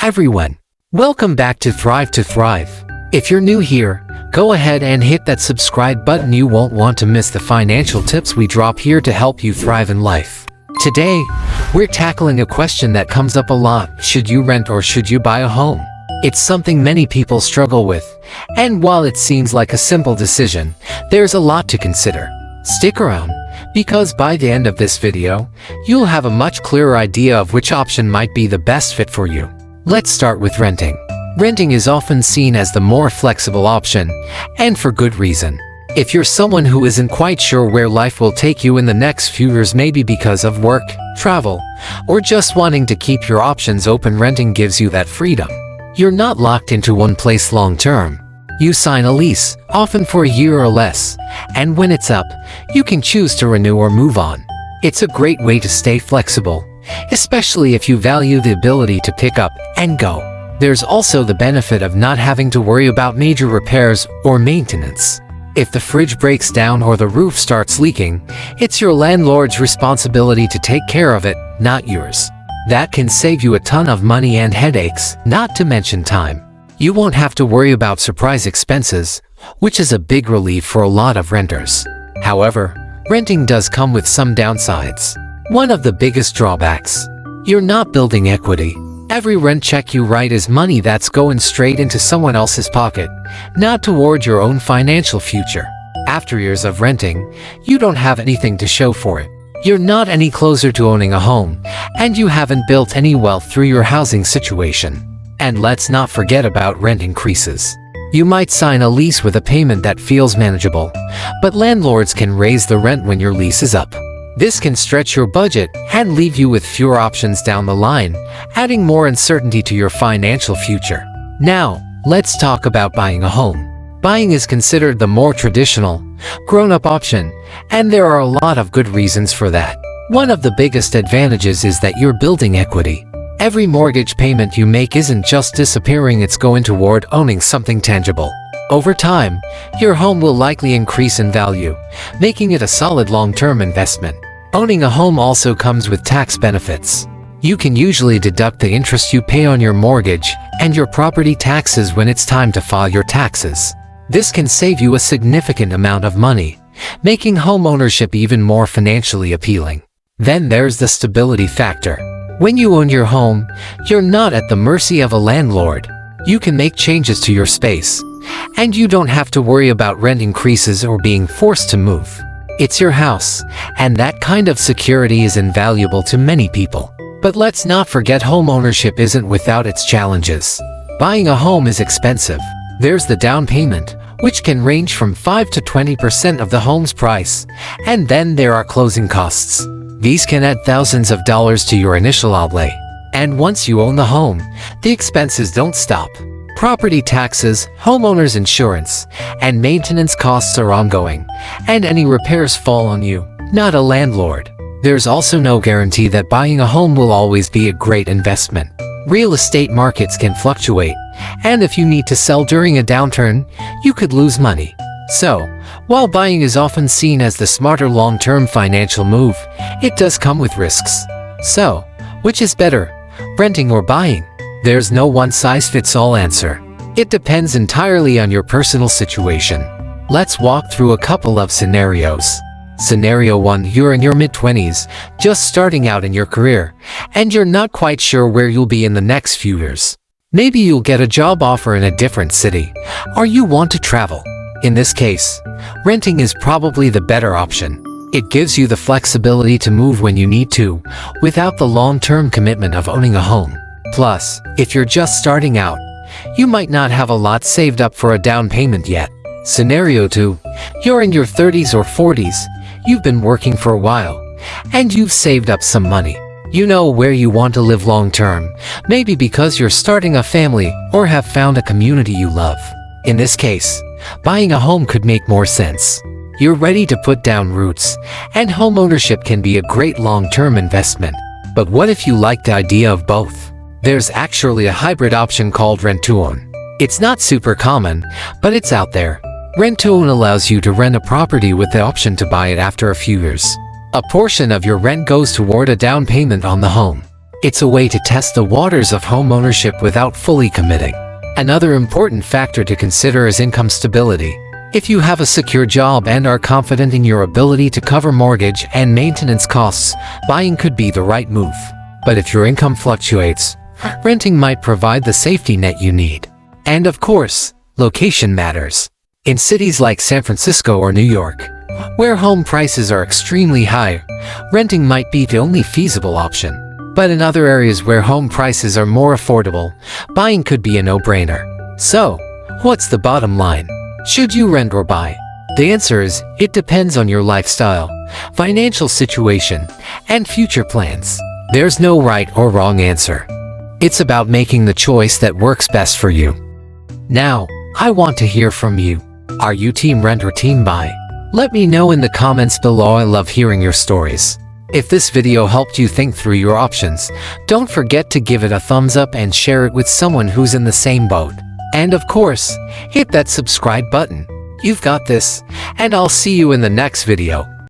everyone. Welcome back to Thrive to Thrive. If you're new here, go ahead and hit that subscribe button. You won't want to miss the financial tips we drop here to help you thrive in life. Today, we're tackling a question that comes up a lot. Should you rent or should you buy a home? It's something many people struggle with, and while it seems like a simple decision, there's a lot to consider. Stick around, because by the end of this video, you'll have a much clearer idea of which option might be the best fit for you. Let's start with renting. Renting is often seen as the more flexible option, and for good reason. If you're someone who isn't quite sure where life will take you in the next few years, maybe because of work, travel, or just wanting to keep your options open, renting gives you that freedom. You're not locked into one place long term. You sign a lease, often for a year or less, and when it's up, you can choose to renew or move on. It's a great way to stay flexible, especially if you value the ability to pick up and go. There's also the benefit of not having to worry about major repairs or maintenance. If the fridge breaks down or the roof starts leaking, it's your landlord's responsibility to take care of it, not yours. That can save you a ton of money and headaches, not to mention time. You won't have to worry about surprise expenses, which is a big relief for a lot of renters. However, renting does come with some downsides. One of the biggest drawbacks: you're not building equity. Every rent check you write is money that's going straight into someone else's pocket, not toward your own financial future. After years of renting, you don't have anything to show for it. You're not any closer to owning a home, and you haven't built any wealth through your housing situation. And let's not forget about rent increases. You might sign a lease with a payment that feels manageable, but landlords can raise the rent when your lease is up. This can stretch your budget and leave you with fewer options down the line, adding more uncertainty to your financial future. Now, let's talk about buying a home. Buying is considered the more traditional, grown-up option, and there are a lot of good reasons for that. One of the biggest advantages is that you're building equity. Every mortgage payment you make isn't just disappearing, it's going toward owning something tangible. Over time, your home will likely increase in value, making it a solid long-term investment. Owning a home also comes with tax benefits. You can usually deduct the interest you pay on your mortgage and your property taxes when it's time to file your taxes. This can save you a significant amount of money, making home ownership even more financially appealing. Then there's the stability factor. When you own your home, you're not at the mercy of a landlord. You can make changes to your space, and you don't have to worry about rent increases or being forced to move. It's your house, and that kind of security is invaluable to many people. But let's not forget, home ownership isn't without its challenges. Buying a home is expensive. There's the down payment, which can range from 5 to 20% of the home's price, and then there are closing costs. These can add thousands of dollars to your initial outlay. And once you own the home, the expenses don't stop. Property taxes, homeowner's insurance, and maintenance costs are ongoing, and any repairs fall on you, not a landlord. There's also no guarantee that buying a home will always be a great investment. Real estate markets can fluctuate, and if you need to sell during a downturn, you could lose money. So, while buying is often seen as the smarter long-term financial move, it does come with risks. So, which is better, renting or buying? There's no one-size-fits-all answer. It depends entirely on your personal situation. Let's walk through a couple of scenarios. Scenario 1: you're in your mid-20s, just starting out in your career, and you're not quite sure where you'll be in the next few years. Maybe you'll get a job offer in a different city, or you want to travel. In this case, renting is probably the better option. It gives you the flexibility to move when you need to, without the long-term commitment of owning a home. Plus, if you're just starting out, you might not have a lot saved up for a down payment yet. Scenario 2: you're in your 30s or 40s, you've been working for a while, and you've saved up some money. You know where you want to live long-term, maybe because you're starting a family or have found a community you love. In this case, buying a home could make more sense. You're ready to put down roots, and home ownership can be a great long-term investment. But what if you like the idea of both? There's actually a hybrid option called rent-to-own. It's not super common, but it's out there. Rent-to-own allows you to rent a property with the option to buy it after a few years. A portion of your rent goes toward a down payment on the home. It's a way to test the waters of homeownership without fully committing. Another important factor to consider is income stability. If you have a secure job and are confident in your ability to cover mortgage and maintenance costs, buying could be the right move. But if your income fluctuates, renting might provide the safety net you need. And of course, location matters. In cities like San Francisco or New York, where home prices are extremely high, renting might be the only feasible option. But in other areas where home prices are more affordable, buying could be a no-brainer. So, what's the bottom line? Should you rent or buy? The answer is, it depends on your lifestyle, financial situation, and future plans. There's no right or wrong answer. It's about making the choice that works best for you. Now, I want to hear from you. Are you team rent or team buy? Let me know in the comments below. I love hearing your stories. If this video helped you think through your options, don't forget to give it a thumbs up and share it with someone who's in the same boat. And of course, hit that subscribe button. You've got this, and I'll see you in the next video.